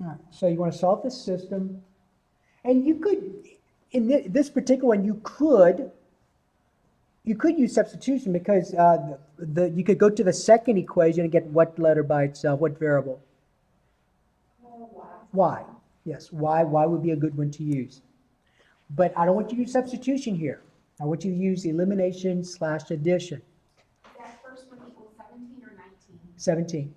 All right, so you want to solve this system, and you could, in this particular one, you could use substitution because you could go to the second equation and get what letter by itself, what variable? Y. Yes, Y would be a good one to use. But I don't want you to use substitution here. I want you to use elimination / addition. That first one equals 17 or 19? 17.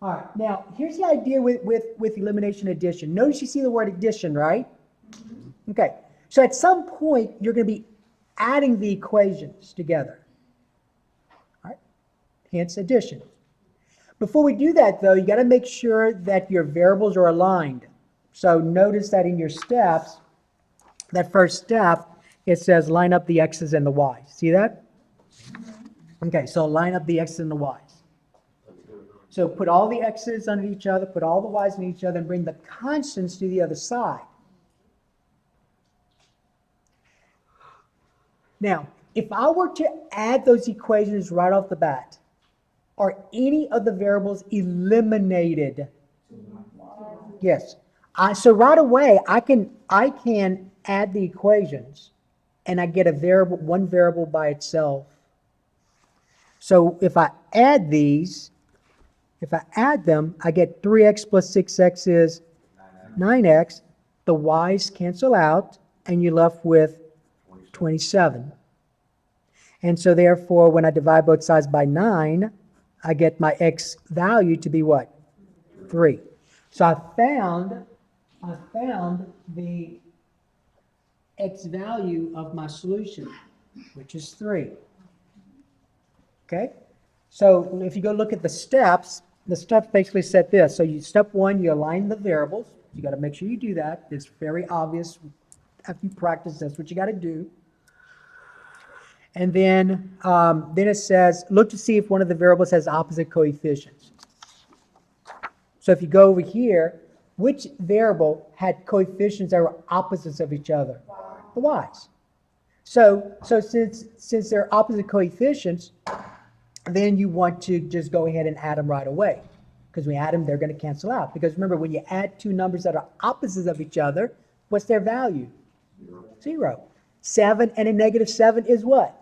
All right, now here's the idea with elimination addition. Notice you see the word addition, right? Mm-hmm. Okay, so at some point you're going to be adding the equations together. All right, hence addition. Before we do that, though, you got to make sure that your variables are aligned. So notice that in your steps, that first step, it says line up the x's and the y's. See that? Okay, so line up the x's and the y's. So put all the x's under each other, put all the y's on each other, and bring the constants to the other side. Now, if I were to add those equations right off the bat, are any of the variables eliminated? Yes. So right away, I can add the equations, and I get one variable by itself. So if I add these, if I add them, I get 3x plus 6x is 9x. The y's cancel out, and you're left with 27. And so therefore, when I divide both sides by 9, I get my x value to be what? 3. So I found the x value of my solution, which is 3. Okay? So if you go look at the steps basically said this. So step 1, you align the variables. You got to make sure you do that. It's very obvious. After you practice, that's what you got to do. And then it says, look to see if one of the variables has opposite coefficients. So if you go over here, which variable had coefficients that were opposites of each other? The y's. So since they're opposite coefficients, then you want to just go ahead and add them right away. Because when you add them, they're going to cancel out. Because remember, when you add two numbers that are opposites of each other, what's their value? 0. 7 and a negative 7 is what?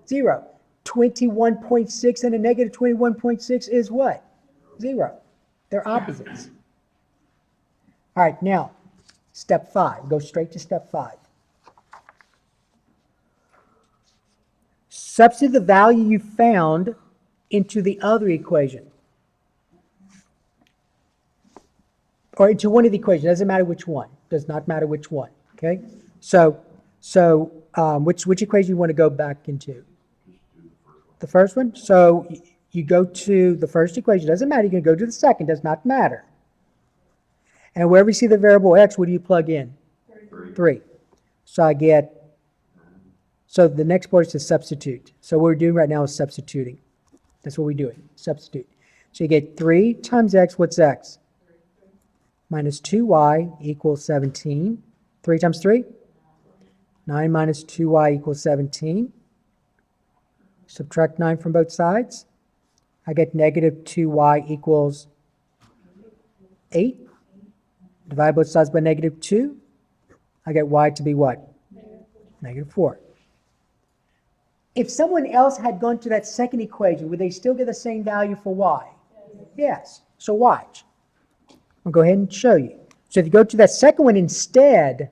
0. 21.6 and a negative 21.6 is what? 0. They're opposites. All right, now, step 5. Go straight to step 5. Substitute the value you found into the other equation. Or into one of the equations. Doesn't matter which one. Does not matter which one. Okay? So which equation you want to go back into? The first one? So you go to the first equation. Doesn't matter. You can go to the second. Does not matter. And wherever you see the variable x, what do you plug in? 3. So the next part is to substitute. So what we're doing right now is substituting. That's what we're doing. Substitute. So you get 3 times x. What's x? Minus 2y equals 17. 3 times 3? 9 minus 2y equals 17. Subtract 9 from both sides. I get negative 2y equals 8. Divide both sides by negative 2. I get y to be what? Negative 4. If someone else had gone to that second equation, would they still get the same value for y? Yes. So watch. I'll go ahead and show you. So if you go to that second one instead,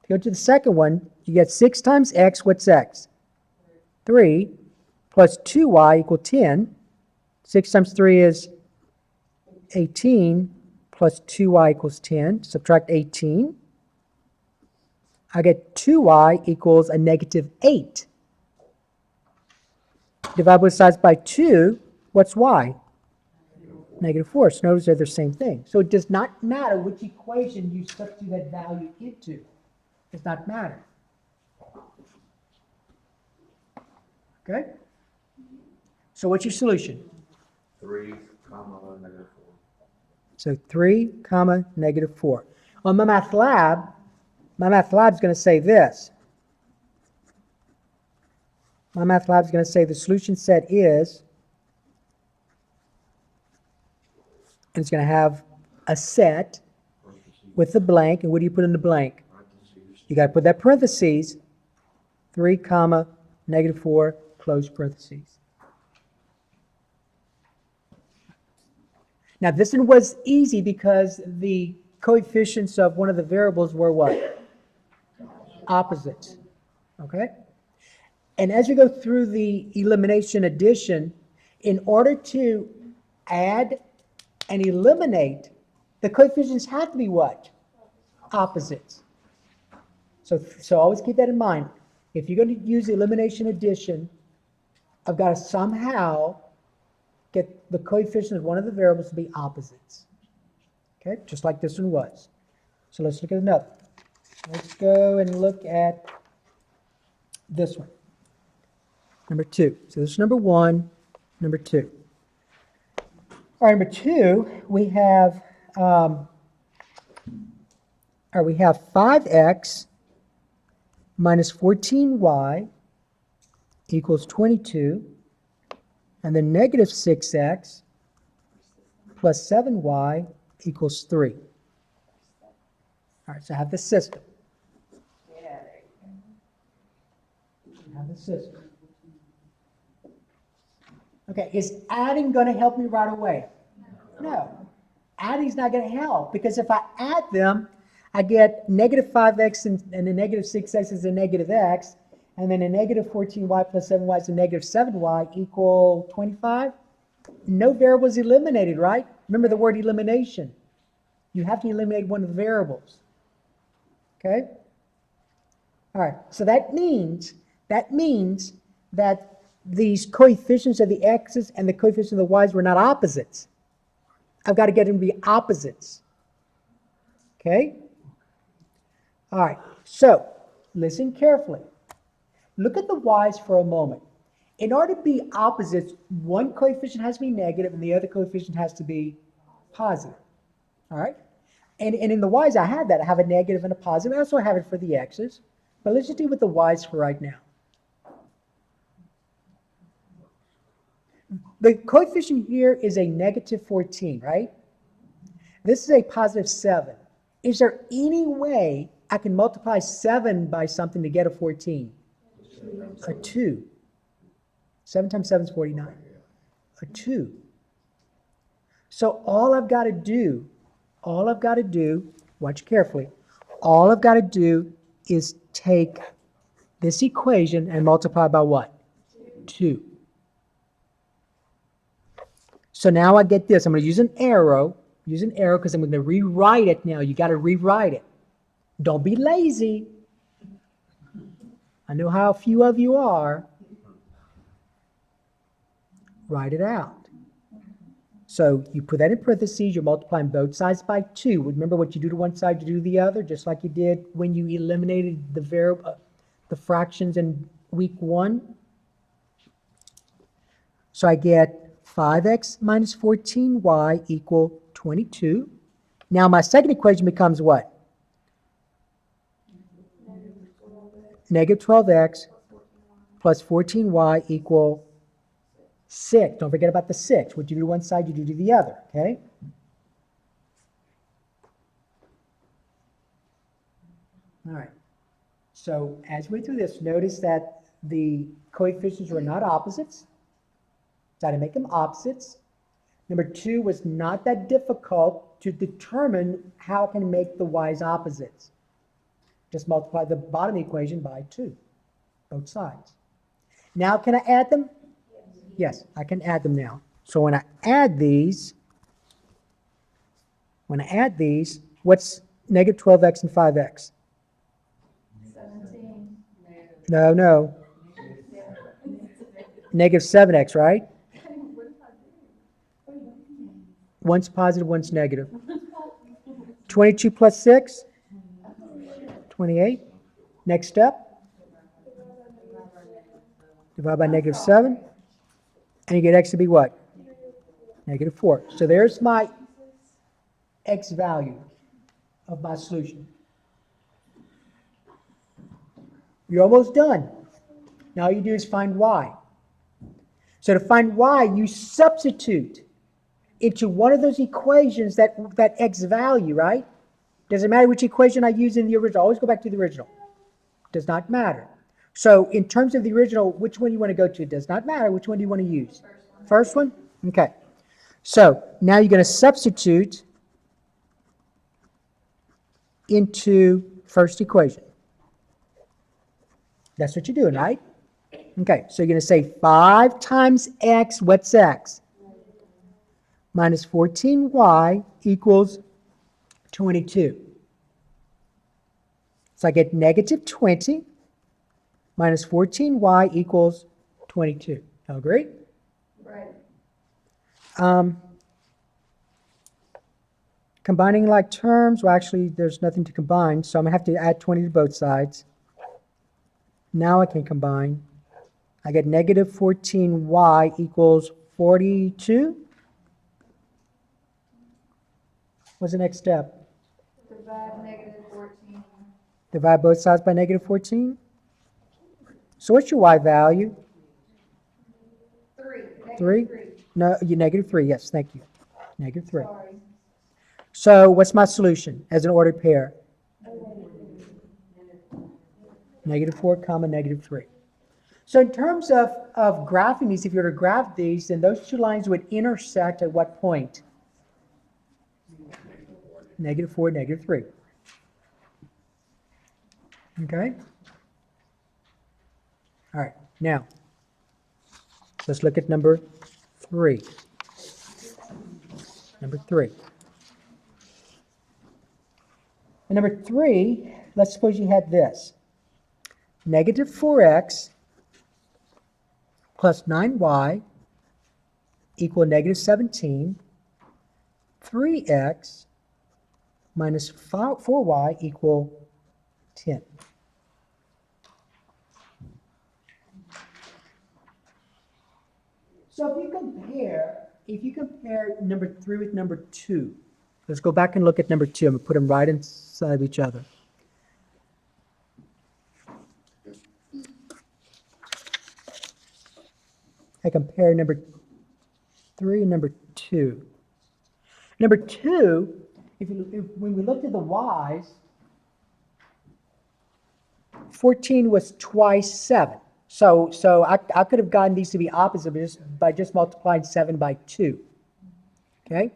if you go to the second one, you get 6 times x. What's x? 3 plus 2y equal 10. 6 times 3 is 18 plus 2y equals 10. Subtract 18. I get 2y equals a negative 8. Divide both sides by 2. What's y? Negative 4. So notice they're the same thing. So it does not matter which equation you substitute that value into. It does not matter. Okay? So what's your solution? 3, negative 4. So 3, negative 4. On my math lab is going to say this. My math lab is going to say the solution set is, and it's going to have a set with the blank, and what do you put in the blank? Parentheses. You got to put that parentheses, 3 comma, -4, close parentheses. Now this one was easy because the coefficients of one of the variables were what? Opposites. Okay? And as we go through the elimination addition, in order to add and eliminate, the coefficients have to be what? Opposites. So always keep that in mind. If you're going to use elimination addition, I've got to somehow get the coefficient of one of the variables to be opposites. Okay, just like this one was. So let's look at another. Let's go and look at this one. Number 2. So this is number 1, number 2. All right, number 2, we have 5x minus 14y equals 22, and then negative 6x plus 7y equals 3. All right, so I have the system. I have the system. Okay, is adding going to help me right away? No. Adding's not going to help, because if I add them, I get negative 5x and a negative 6x is a negative x, and then a negative 14y plus 7y is a negative 7y equal 25. No variable is eliminated, right? Remember the word elimination. You have to eliminate one of the variables. Okay? All right, so that means that these coefficients of the x's and the coefficients of the y's were not opposites. I've got to get them to be opposites. Okay? All right, so listen carefully. Look at the y's for a moment. In order to be opposites, one coefficient has to be negative and the other coefficient has to be positive. All right? And in the y's, I have that. I have a negative and a positive. I also have it for the x's. But let's just deal with the y's for right now. The coefficient here is a negative 14, right? This is a positive 7. Is there any way I can multiply 7 by something to get a 14? A 2. 7 times 7 is 49. A 2. So all I've got to do, watch carefully, all I've got to do is take this equation and multiply by what? 2. So now I get this. I'm going to use an arrow because I'm going to rewrite it now. You got to rewrite it. Don't be lazy. I know how few of you are. Write it out. So you put that in parentheses. You're multiplying both sides by 2. Remember what you do to one side, you do to the other, just like you did when you eliminated the variable, the fractions in week 1. So I get 5x minus 14y equal 22. Now my second equation becomes what? Negative 12x plus 14y equal 6. Don't forget about the 6. What you do to one side, you do to the other, okay? All right. So as we do this, notice that the coefficients were not opposites. So I had to make them opposites. Number 2 was not that difficult to determine how I can make the y's opposites. Just multiply the bottom equation by 2, both sides. Now can I add them? Yes, I can add them now. So when I add these, what's negative 12x and 5x? 17. No. Negative 7x, right? One's positive, one's negative. 22 plus 6? 28. Next step. Divide by negative 7. And you get x to be what? Negative 4. So there's my x value of my solution. You're almost done. Now all you do is find y. So to find y, you substitute into one of those equations that x value, right? Doesn't matter which equation I use in the original. Always go back to the original. Does not matter. So in terms of the original, which one you want to go to? Does not matter. Which one do you want to use? First one? Okay. So now you're going to substitute into first equation. That's what you're doing, right? Okay, so you're going to say 5 times x, what's x? Minus 14y equals 22. So I get negative 20 minus 14y equals 22. Agree? Right. Combining like terms, well, actually, there's nothing to combine, so I'm going to have to add 20 to both sides. Now I can combine. I get negative 14y equals 42. What's the next step? Divide negative 14. Divide both sides by negative 14. So what's your y value? 3. Negative 3? 3. No, you negative 3. Yes, thank you. Negative 3. Sorry. So what's my solution as an ordered pair? Negative 4 comma negative 3. So in terms of graphing these, if you were to graph these, then those two lines would intersect at what point? Negative 4, negative 3. Okay? All right, now, let's look at number 3. Number 3. And number 3, let's suppose you had this. Negative 4x plus 9y equal negative 17. 3x minus 4y equal 10. So if you compare number 3 with number 2, let's go back and look at number 2. I'm going to put them right inside of each other. I compare number 3 and number 2. Number 2, when we looked at the y's, 14 was twice 7. So I could have gotten these to be opposite by just multiplying 7 by 2. Okay?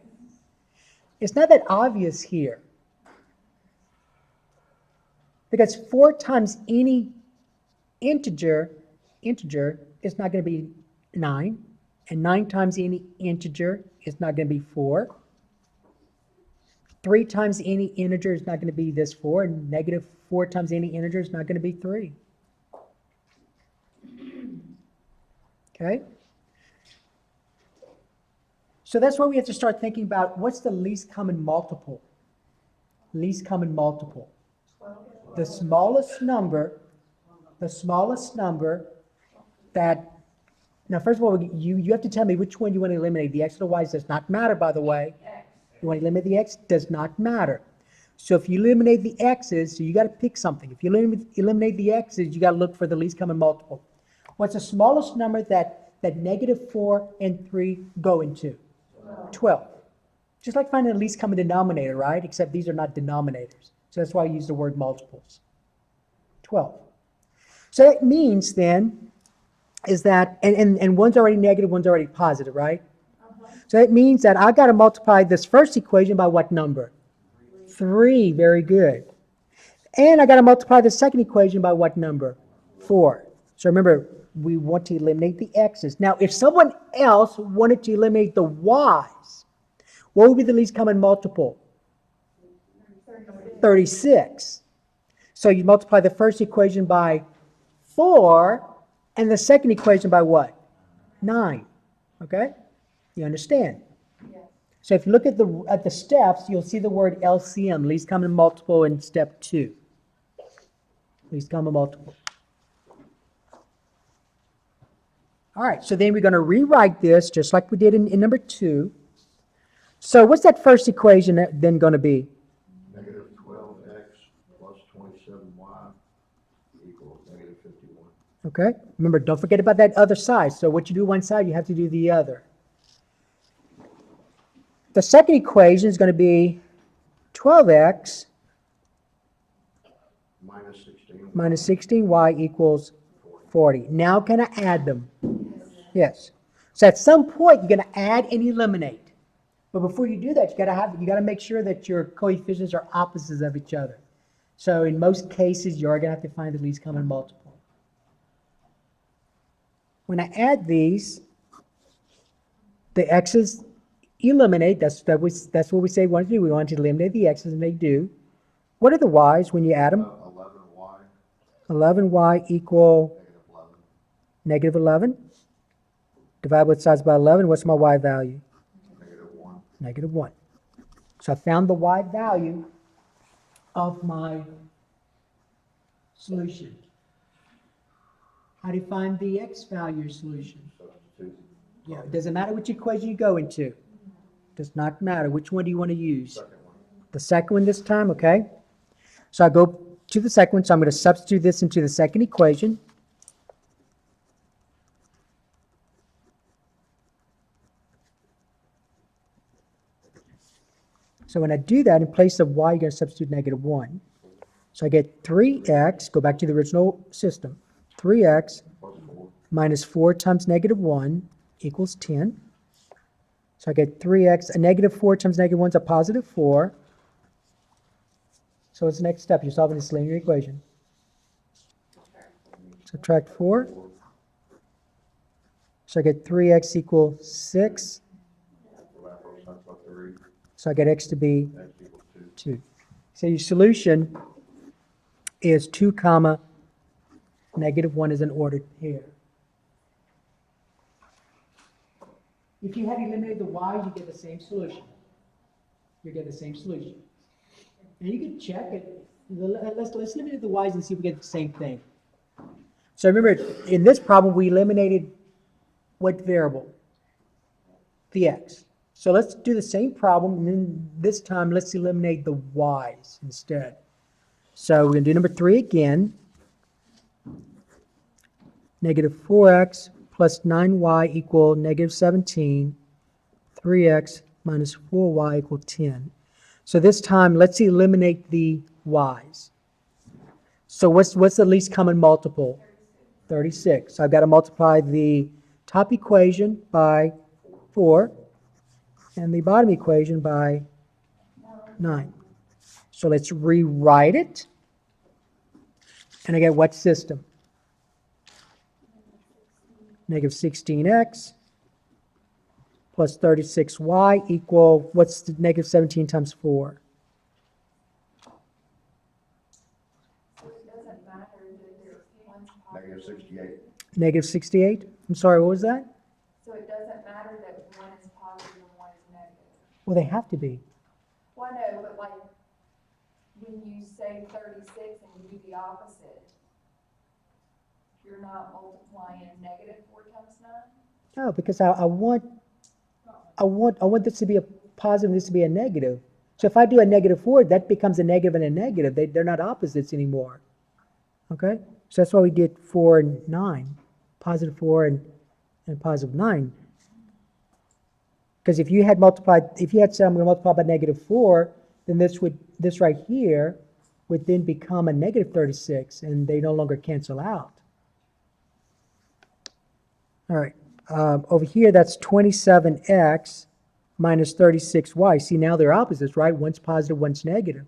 It's not that obvious here. Because 4 times any integer is not going to be 9. And 9 times any integer is not going to be 4. 3 times any integer is not going to be this 4. And negative 4 times any integer is not going to be 3. Okay? So that's why we have to start thinking about what's the least common multiple. Least common multiple. The smallest number that, now first of all, you have to tell me which one you want to eliminate. The x or the y does not matter, by the way. You want to eliminate the x? Does not matter. So if you eliminate the x's, so you got to pick something. If you eliminate the x's, you got to look for the least common multiple. What's the smallest number that negative 4 and 3 go into? 12. Just like finding the least common denominator, right? Except these are not denominators. So that's why I use the word multiples. 12. So that means then is that, and one's already negative, one's already positive, right? So that means that I've got to multiply this first equation by what number? 3. Very good. And I got to multiply the second equation by what number? 4. So remember, we want to eliminate the x's. Now, if someone else wanted to eliminate the y's, what would be the least common multiple? 36. So you multiply the first equation by 4, and the second equation by what? 9. Okay? You understand? Yes. So if you look at the steps, you'll see the word LCM, least common multiple, in step 2. Least common multiple. All right, so then we're going to rewrite this just like we did in number 2. So what's that first equation then going to be? Negative 12x plus 27y equals negative 51. Okay, remember, don't forget about that other side. So what you do one side, you have to do the other. The second equation is going to be 12x Minus 16. minus 16y equals 40. Now can I add them? Yes. So at some point, you're going to add and eliminate. But before you do that, you got to make sure that your coefficients are opposites of each other. So in most cases, you're going to have to find the least common multiple. When I add these, the x's eliminate. That's what we say we want to do. We want to eliminate the x's, and they do. What are the y's when you add them? 11y, 11y equal negative 11, negative 11. Divide both sides by 11. What's my y value? negative 1. Negative 1. So I found the y value of my solution. How do you find the x value solution? Substitute. Yeah, it doesn't matter which equation you go into. Does not matter. Which one do you want to use? Second one. The second one this time, okay? So I go to the second one, so I'm going to substitute this into the second equation. So when I do that, in place of y, you're going to substitute negative 1. So I get 3x, go back to the original system, 3x Plus 4. minus 4 times negative 1 equals 10. So I get 3x, a negative 4 times negative 1 is a positive 4. So what's the next step? You're solving this linear equation. Subtract 4. So I get 3x equals 6. Divide both sides by 3. So I get x to be X equals 2. So your solution is 2 comma negative 1 is an ordered pair. If you had eliminated the y's, you get the same solution. You get the same solution. And you can check it. Let's eliminate the y's and see if we get the same thing. So remember, in this problem, we eliminated what variable? The x. So let's do the same problem, and then this time let's eliminate the y's instead. So we're going to do number 3 again. Negative 4x plus 9y equal negative 17. 3x minus 4y equal 10. So this time, let's eliminate the y's. So what's the least common multiple? 36. So I've got to multiply the top equation by 4 and the bottom equation by 9. So let's rewrite it. And I get what system? Negative 16x plus 36y equal, what's the negative 17 times 4? So it doesn't matter that one's positive. negative 68. Negative 68? I'm sorry, what was that? So it doesn't matter that one is positive and one is negative. Well, they have to be. Well, no, but like, when you say 36 and you do the opposite, you're not multiplying negative 4 times 9? No, because I want this to be a positive and this to be a negative. So if I do a negative 4, that becomes a negative and a negative. They're not opposites anymore. Okay? So that's why we did 4 and 9. Positive 4 and positive 9. Because if you had said I'm going to multiply by negative 4, then this right here would then become a negative 36, and they no longer cancel out. All right. Over here, that's 27x minus 36y. See, now they're opposites, right? One's positive, one's negative.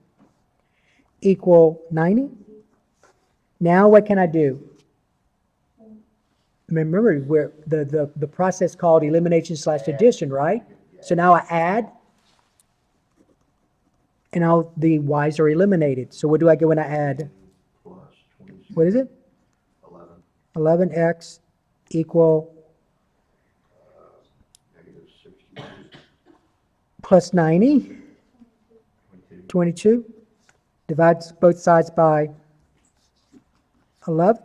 Equal 90. Now what can I do? Remember, we're the process called elimination / addition, right? So now I add, and now the y's are eliminated. So what do I get when I add? Plus 26. What is it? 11. 11x equal Negative 62. plus 90, 22. Divides both sides by 11.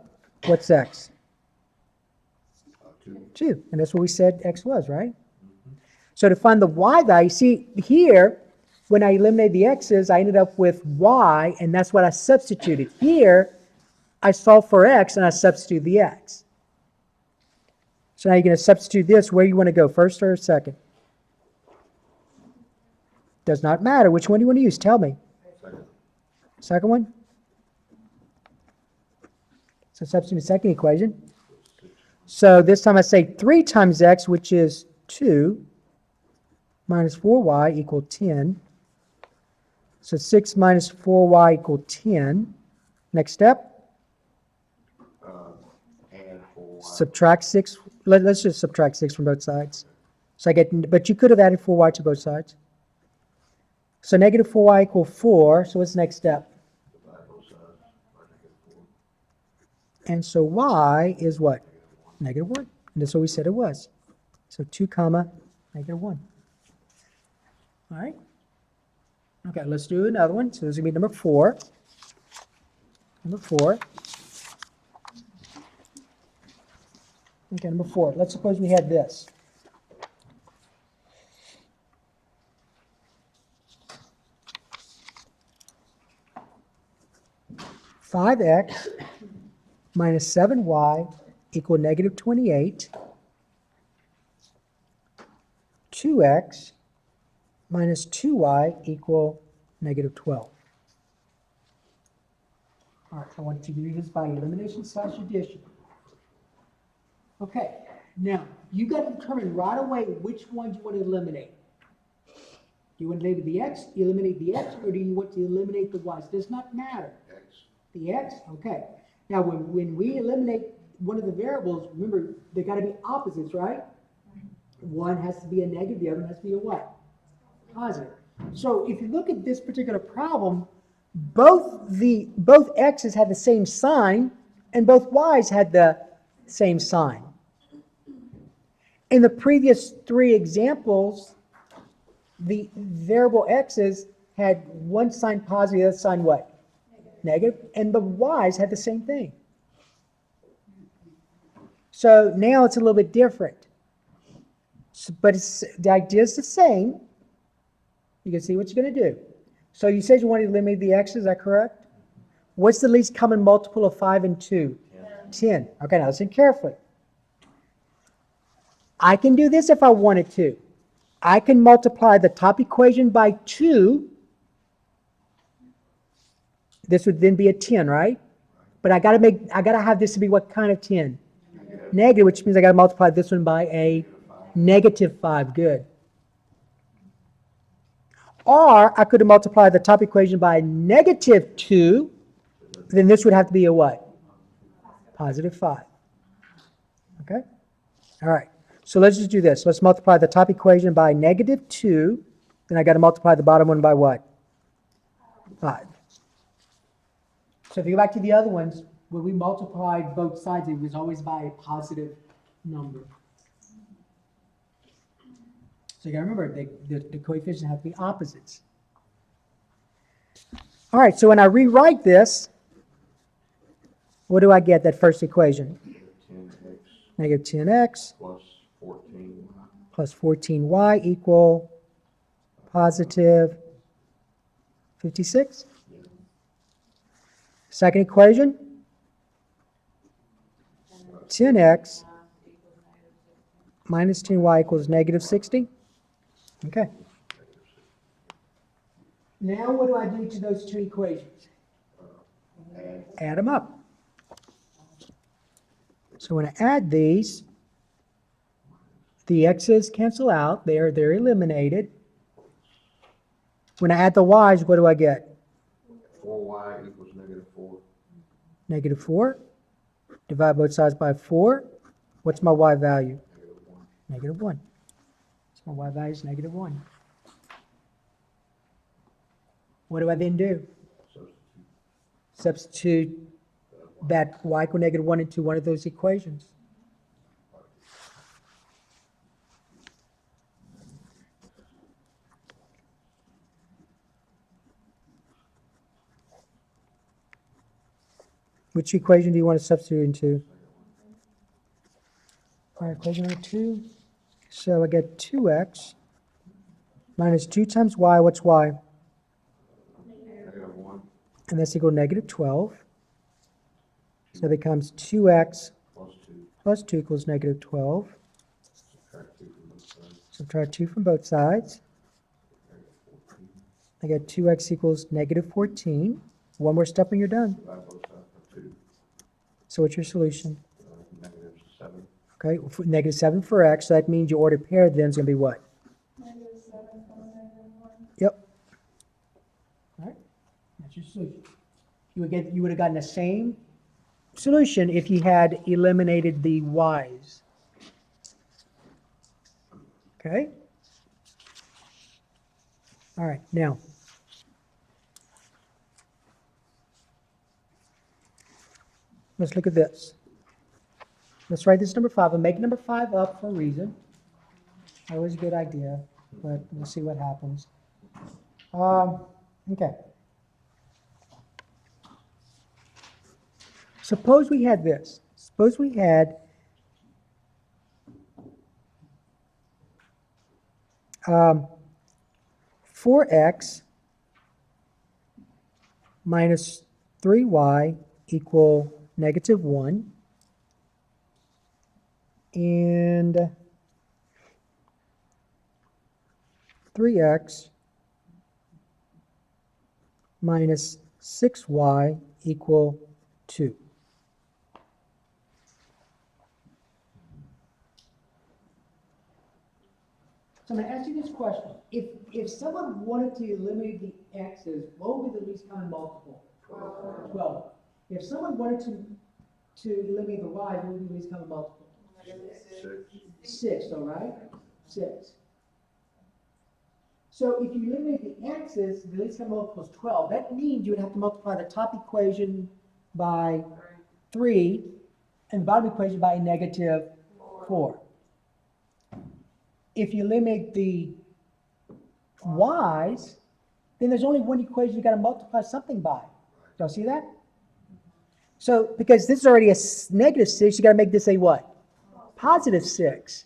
What's x? 2. 2. And that's what we said x was, right? So to find the y value, see here, when I eliminated the x's, I ended up with y, and that's what I substituted. Here, I solved for x, and I substitute the x. So now you're going to substitute this. Where you want to go, first or second? Does not matter. Which one do you want to use? Tell me. Second. Second one? So substitute the second equation. So this time I say 3 times x, which is 2, minus 4y equal 10. So 6 minus 4y equal 10. Next step, And 4y. subtract 6. Let's just subtract 6 from both sides. So I get, but you could have added 4y to both sides. So negative 4y equal 4. So what's the next step? Divide both sides by -4. And so y is what? Negative 1. And that's what we said it was. So 2 comma negative 1. All right. Okay, let's do another one. So this is going to be number 4. Number 4. Okay, number 4. Let's suppose we had this. (5x minus 7y equal negative 28). 2x minus 2y equal negative 12. All right, I want you to do this by elimination / addition. Okay, now you got to determine right away which one you want to eliminate. Do you want to eliminate the x, or do you want to eliminate the y? It does not matter. X. The x, okay. Now when we eliminate one of the variables, remember they got to be opposites, right? One has to be a negative, the other one has to be a what? Positive. So if you look at this particular problem, both x's had the same sign and both y's had the same sign. In the previous 3 examples, the variable x's had one sign positive, the other sign what? Negative. And the y's had the same thing. So now it's a little bit different. But the idea is the same. You can see what you're going to do. So you said you wanted to eliminate the x's, is that correct? What's the least common multiple of 5 and 2? 10. Okay, now listen carefully. I can do this if I wanted to. I can multiply the top equation by 2. This would then be a 10, right? But I gotta have this to be what kind of 10? Negative, which means I gotta multiply this one by a negative 5. Good. Or I could have multiplied the top equation by negative 2. Then this would have to be a what? Positive 5. Okay? All right. So let's just do this. Let's multiply the top equation by negative 2. Then I got to multiply the bottom one by what? 5. So if you go back to the other ones, when we multiplied both sides, it was always by a positive number. So you got to remember, the coefficients have to be opposites. All right, so when I rewrite this, what do I get, that first equation? 10x Negative 10x plus 14y. plus 14y equal positive 56. Second equation, 10x minus 10y equals negative 60. Okay. Now what do I do to those 2 equations? Add them up. So when I add these, the x's cancel out. They're eliminated. When I add the y's, what do I get? 4y equals -4. Negative 4. Divide both sides by 4. What's my y value? Negative 1. So my y value is negative 1. What do I then do? Substitute that y equal negative 1 into one of those equations. Which equation do you want to substitute into? All right, equation number 2. So I get 2x minus 2 times y. What's y? -1 And that's equal to negative 12. So it becomes 2x plus 2. plus 2 equals negative 12. Subtract 2 from both sides. Subtract 2 from both sides. I got 2x equals negative 14. One more step and you're done. Divide both sides by 2, So what's your solution? negative 7. Okay, negative 7 for x, so that means your ordered pair then is going to be what? Yep. All right, that's your solution. You would have gotten the same solution if you had eliminated the y's. Okay? All right, now. Let's look at this. Let's write this number 5. I'm making number 5 up for a reason. Always a good idea, but we'll see what happens. Okay. Suppose we had this. Suppose we had um, 4x minus 3y equal negative 1. And 3x minus 6y equal 2. So I'm going to ask you this question. If someone wanted to eliminate the x's, what would be the least common multiple? 12. If someone wanted to eliminate the y's, what would be the least common multiple? 6. 6, all right? 6. So if you eliminate the x's, the least common multiple is 12. That means you would have to multiply the top equation by 3 and the bottom equation by negative 4. If you eliminate the y's, then there's only one equation you got to multiply something by. Y'all see that? So because this is already a negative 6, you got to make this a what? Positive 6.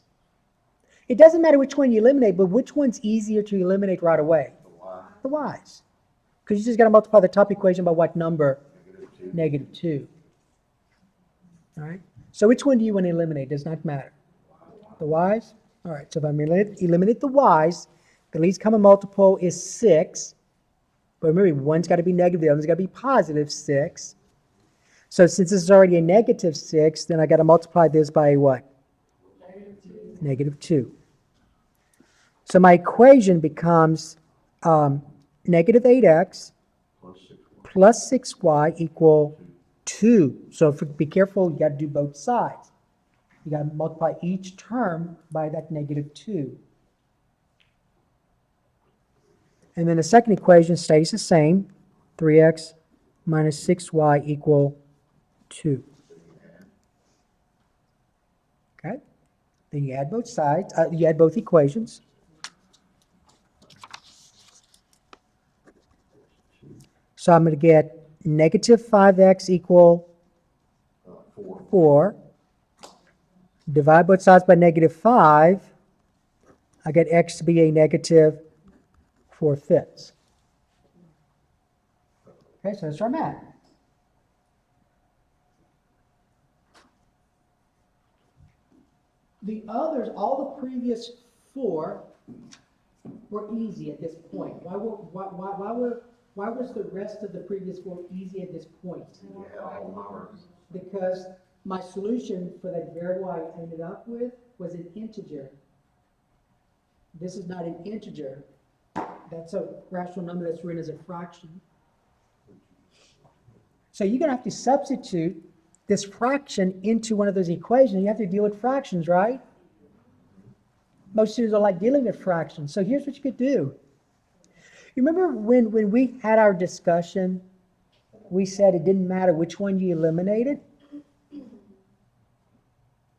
It doesn't matter which one you eliminate, but which one's easier to eliminate right away? The y's. Because you just got to multiply the top equation by what number? Negative 2. All right? So which one do you want to eliminate? Does not matter. The y's? All right, so if I eliminate the y's, the least common multiple is 6. But remember, one's got to be negative, the other's got to be positive 6. So since this is already a negative 6, then I got to multiply this by what? Negative 2. So my equation becomes negative 8x plus 6y equal 2. So be careful, you got to do both sides. You got to multiply each term by that negative 2. And then the second equation stays the same, 3x minus 6y equal 2. Okay? Then you add both sides, you add both equations. So I'm going to get negative 5x equal 4. Divide both sides by negative 5. I get x to be a negative 4/5. Okay, so that's our math. The others, all the previous 4 were easy at this point. Why was the rest of the previous 4 easy at this point? Because my solution for that variable I ended up with was an integer. This is not an integer. That's a rational number that's written as a fraction. So you're going to have to substitute this fraction into one of those equations. You have to deal with fractions, right? Most students don't like dealing with fractions. So here's what you could do. You remember when we had our discussion, we said it didn't matter which one you eliminated?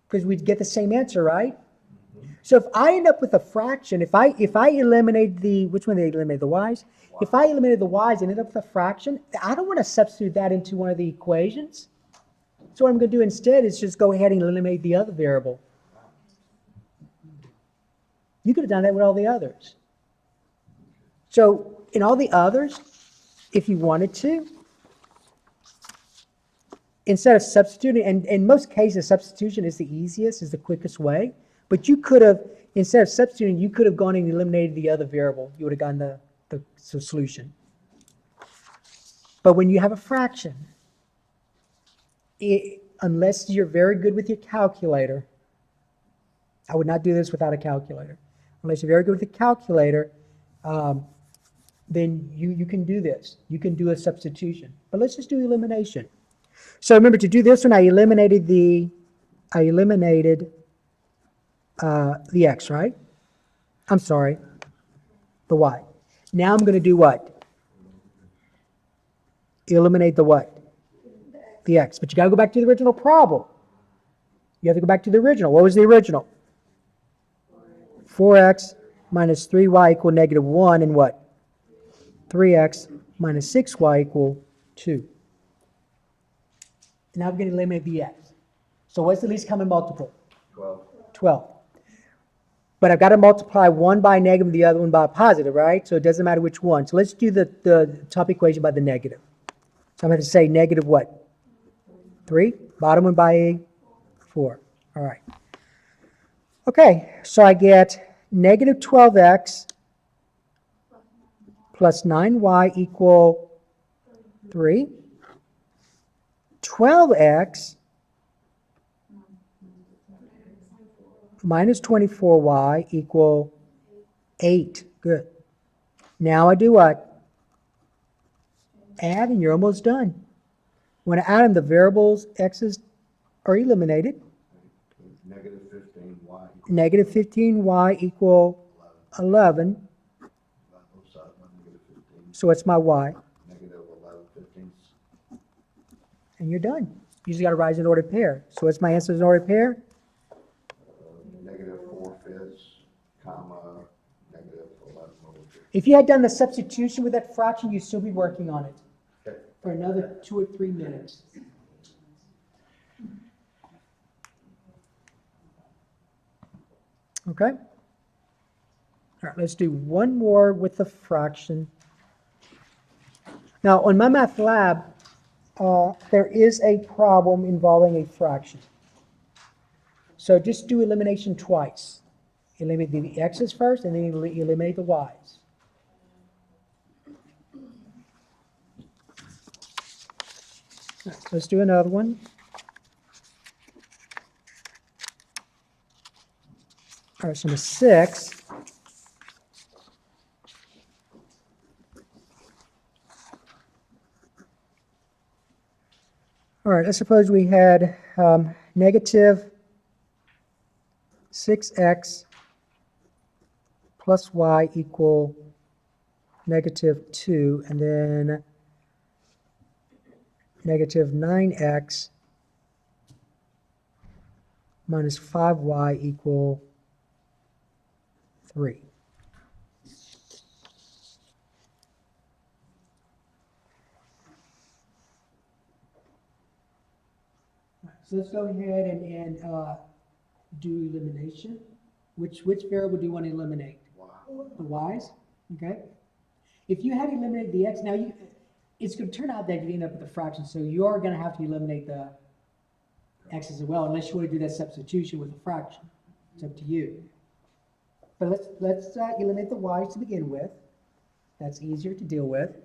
Because we'd get the same answer, right? So if I end up with a fraction, if I eliminate which one they eliminated, the y's? If I eliminated the y's and ended up with a fraction, I don't want to substitute that into one of the equations. So what I'm going to do instead is just go ahead and eliminate the other variable. You could have done that with all the others. So in all the others, if you wanted to, instead of substituting, and in most cases, substitution is the easiest, is the quickest way. But you could have, instead of substituting, you could have gone and eliminated the other variable. You would have gotten the the solution. But when you have a fraction, unless you're very good with your calculator, I would not do this without a calculator. Unless you're very good with a calculator, then you can do this. You can do a substitution. But let's just do elimination. So remember, to do this one, I eliminated the x, right? I'm sorry, the y. Now I'm going to do what? Eliminate the what? The x. But you got to go back to the original problem. You have to go back to the original. What was the original? 4x minus 3y equal negative 1, and what? 3x minus 6y equal 2. Now I'm going to eliminate the x. So what's the least common multiple? 12. 12. But I've got to multiply one by a negative and the other one by a positive, right? So it doesn't matter which one. So let's do the top equation by the negative. So I'm going to say negative what? 3. Bottom one by a 4. All right. Okay, so I get negative 12x plus 9y equal 3. 12x minus 24y equal 8. Good. Now I do what? Add, and you're almost done. When I add them, the variables x's are eliminated. Negative 15y. Negative 15y equal 11. Negative 15. So what's my y? Negative 11, 15. And you're done. You just got to rise in ordered pair. So what's my answer in ordered pair? Negative 4/5, comma, negative 11 over 15. If you had done the substitution with that fraction, you'd still be working on it Okay. for another 2 or 3 minutes. Okay? All right, let's do one more with the fraction. Now, on my math lab, there is a problem involving a fraction. So just do elimination twice. Eliminate the x's first, and then eliminate the y's. All right, let's do another one. All right, so number 6. All right, let's suppose we had negative 6x plus y equal negative 2, and then negative 9x minus 5y equal 3. So let's go ahead and do elimination. Which variable do you want to eliminate? Wow. The y's? Okay. If you had eliminated the x, now it's going to turn out that you end up with a fraction, so you are going to have to eliminate the x's as well, unless you want to do that substitution with a fraction. It's up to you. But let's eliminate the y's to begin with. That's easier to deal with.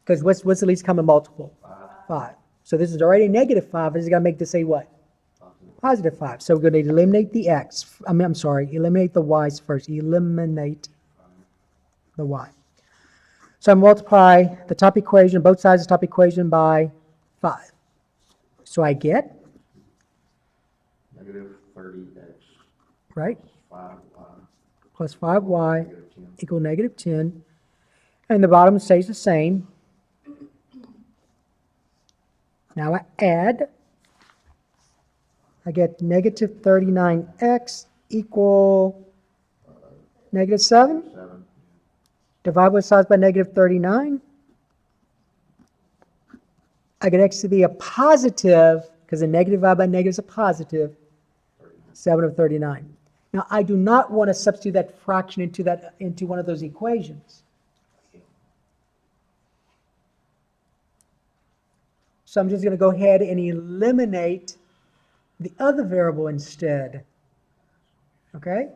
Because what's the least common multiple? 5. So this is already a negative 5. This is going to make this a what? Positive 5. So we're going to eliminate the x. I'm sorry, eliminate the y's first. Eliminate the y. So I multiply the top equation, both sides of the top equation, by 5. So I get, Negative 30x. right, 5y. plus 5y Negative 10. equal negative 10. And the bottom stays the same. Now I add. I get negative 39x equal negative 7. 7. Divide both sides by negative 39. I get x to be a positive, because a negative divided by negative is a positive, 7 of 39. Now, I do not want to substitute that fraction into one of those equations. So I'm just going to go ahead and eliminate the other variable instead. Okay?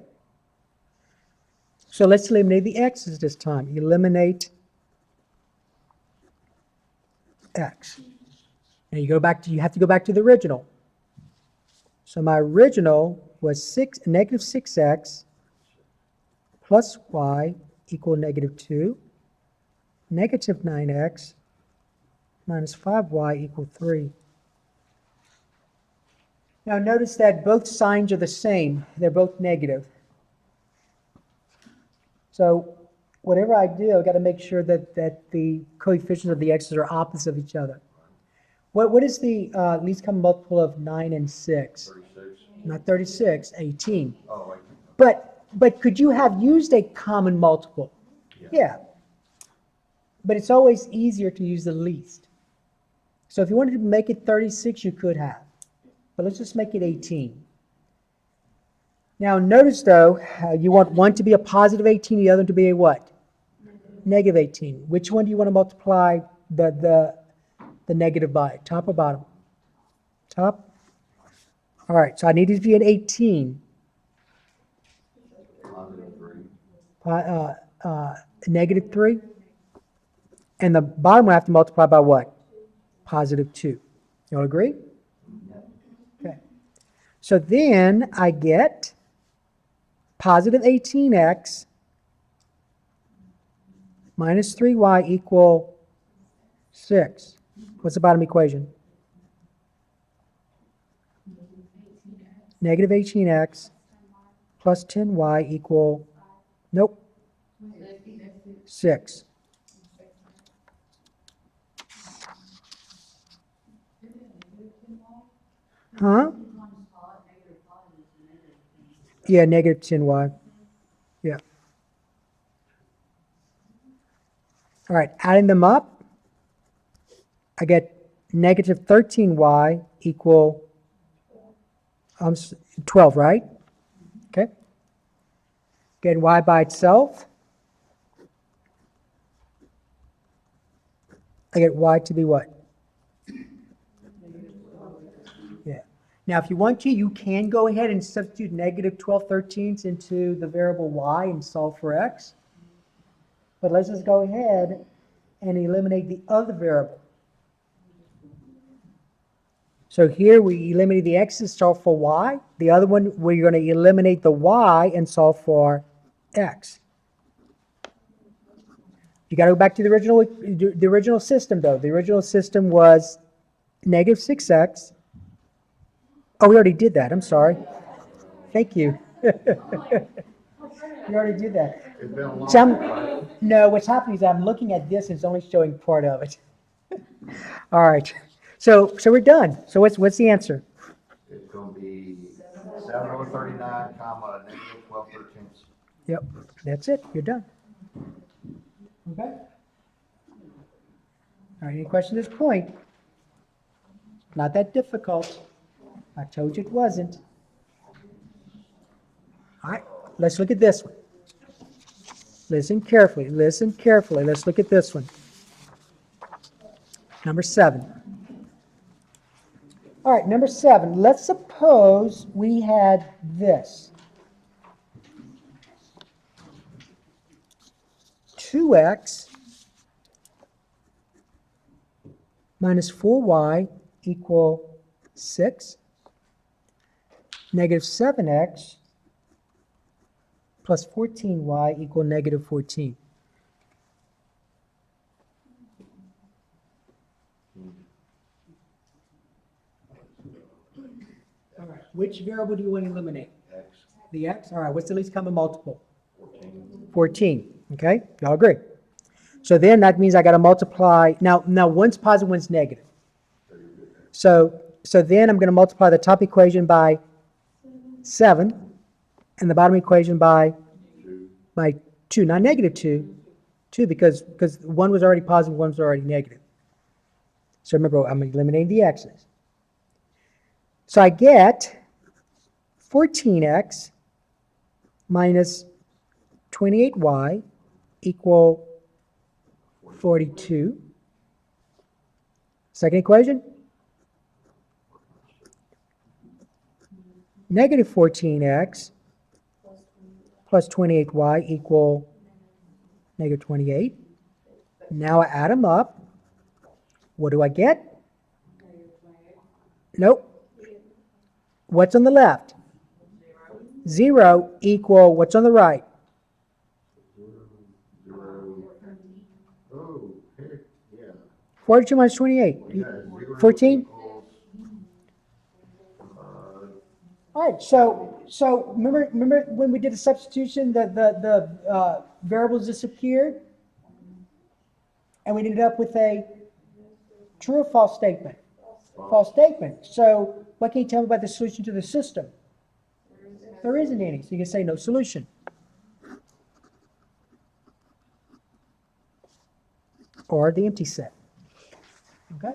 So let's eliminate the x's this time. Eliminate x. And you have to go back to the original. So my original was negative 6x plus y equal negative 2, negative 9x minus 5y equal 3. Now notice that both signs are the same. They're both negative. So whatever I do, I've got to make sure that the coefficients of the x's are opposite of each other. What is the least common multiple of 9 and 6? 36. Not 36, 18. Oh, But could you have used a common multiple? Yeah. But it's always easier to use the least. So if you wanted to make it 36, you could have. But let's just make it 18. Now notice though, you want one to be a positive 18, the other to be a what? Negative 18. Which one do you want to multiply the negative by? Top or bottom? Top? All right, so I need it to be an 18. positive 3. Negative 3. And the bottom I have to multiply by what? Positive 2. You all agree? Okay. So then I get positive 18x minus 3y equal 6. What's the bottom equation? Negative 18x plus 10y equal, nope, 6. Huh? Yeah, negative 10y. Yeah. All right, adding them up, I get negative 13y equal 12, right? Okay. Getting y by itself, I get y to be what? Yeah. Now, if you want to, you can go ahead and substitute negative 12/13 into the variable y and solve for x. But let's just go ahead and eliminate the other variable. So here we eliminate the x and solve for y. The other one, we're going to eliminate the y and solve for x. You got to go back to the original system, though. The original system was negative 6x. Oh, we already did that. I'm sorry. Thank you. We already did that. It's been a long So time. no, what's happening is I'm looking at this and it's only showing part of it. All right. So we're done. So what's the answer? It's going to be 739, comma, negative 12/13. Yep, that's it. You're done. Okay. All right. Any questions at this point? Not that difficult. I told you it wasn't. All right. Let's look at this one. Listen carefully. Listen carefully. Let's look at this one. Number 7. All right, number 7. Let's suppose we had this. 2x minus 4y equal 6. Negative 7x plus 14y equal negative 14. All right, which variable do you want to eliminate? X, The x? All right, what's the least common multiple? 14. 14. Okay, y'all agree? So then that means I got to multiply. Now one's positive, one's negative. So then I'm going to multiply the top equation by 7 and the bottom equation by 2, not negative 2 because one was already positive, one was already negative. So remember, I'm eliminating the x's. So I get 14x minus 28y equal 42. Second equation? Negative 14x plus 28y equal negative 28. Now I add them up. What do I get? Nope. What's on the left? 0 equal what's on the right? 0. Oh, heck, yeah. 42 minus 28. Yeah, 0 14? equals, All right, so remember when we did the substitution, the variables disappeared, and we ended up with a true or false statement. False statement. So what can you tell me about the solution to the system? There isn't any, so you can say no solution. Or the empty set. Okay?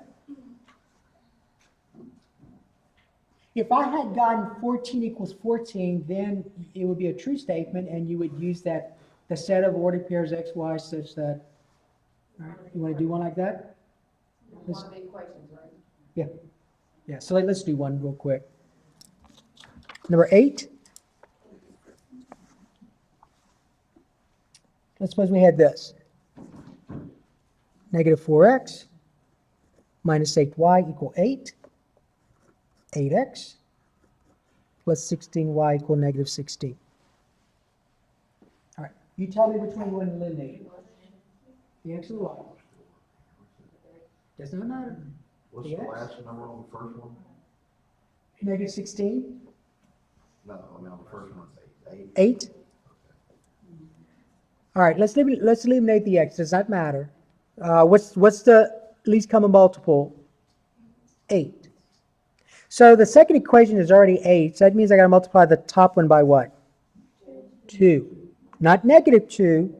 If I had gotten 14 equals 14, then it would be a true statement, and you would use that, the set of ordered pairs x, y, such that, all right, you want to do one like that? One of the equations, right? Yeah. Yeah, so let's do one real quick. Number 8. Let's suppose we had this. Negative 4x minus 8y equal 8. 8x plus 16y equal negative 16. All right, you tell me which one you want to eliminate. The x or the y? Does not matter. what's The the X? last number on the first one? Negative 16, No, I mean, on the first one, it's 8. 8. All right, let's eliminate the x. Does not matter. What's the least common multiple? 8. So the second equation is already 8. So that means I got to multiply the top one by what? 2. Not negative 2.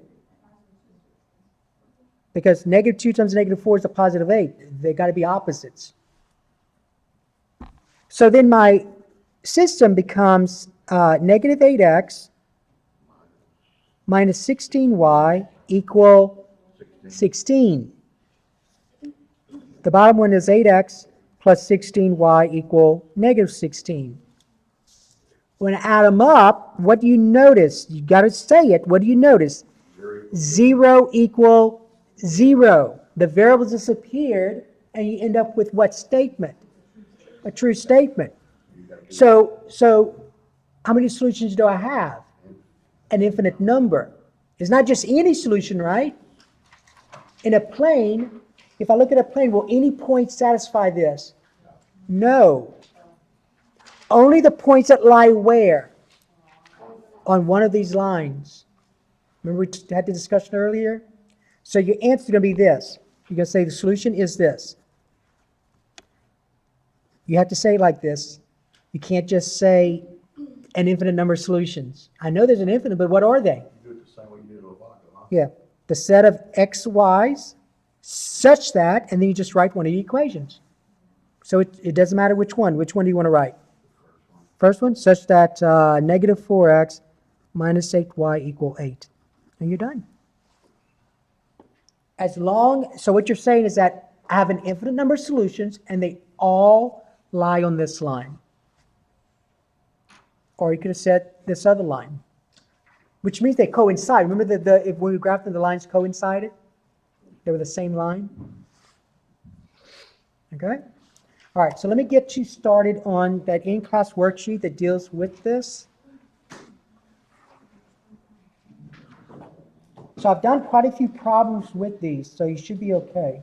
Because negative 2 times negative 4 is a positive 8. They got to be opposites. So then my system becomes negative 8x minus 16y equal 16. The bottom one is 8x plus 16y equal negative 16. When I add them up, what do you notice? You got to say it. What do you notice? 0 equal 0. The variables disappeared, and you end up with what statement? A true statement. So how many solutions do I have? An infinite number. It's not just any solution, right? In a plane, if I look at a plane, will any point satisfy this? No. Only the points that lie where? On one of these lines. Remember we had the discussion earlier? So your answer is going to be this. You're going to say the solution is this. You have to say it like this. You can't just say an infinite number of solutions. I know there's an infinite, but what are they? You do it the same way you did with vodka, huh? Yeah. The set of x, y's such that, and then you just write one of the equations. So it doesn't matter which one. Which one do you want to write? First one, such that negative 4x minus 8y equal 8. And you're done. So what you're saying is that I have an infinite number of solutions, and they all lie on this line. Or you could have said this other line, which means they coincide. Remember if when we graphed them, the lines coincided? They were the same line. Okay? All right, so let me get you started on that in-class worksheet that deals with this. So I've done quite a few problems with these, so you should be okay.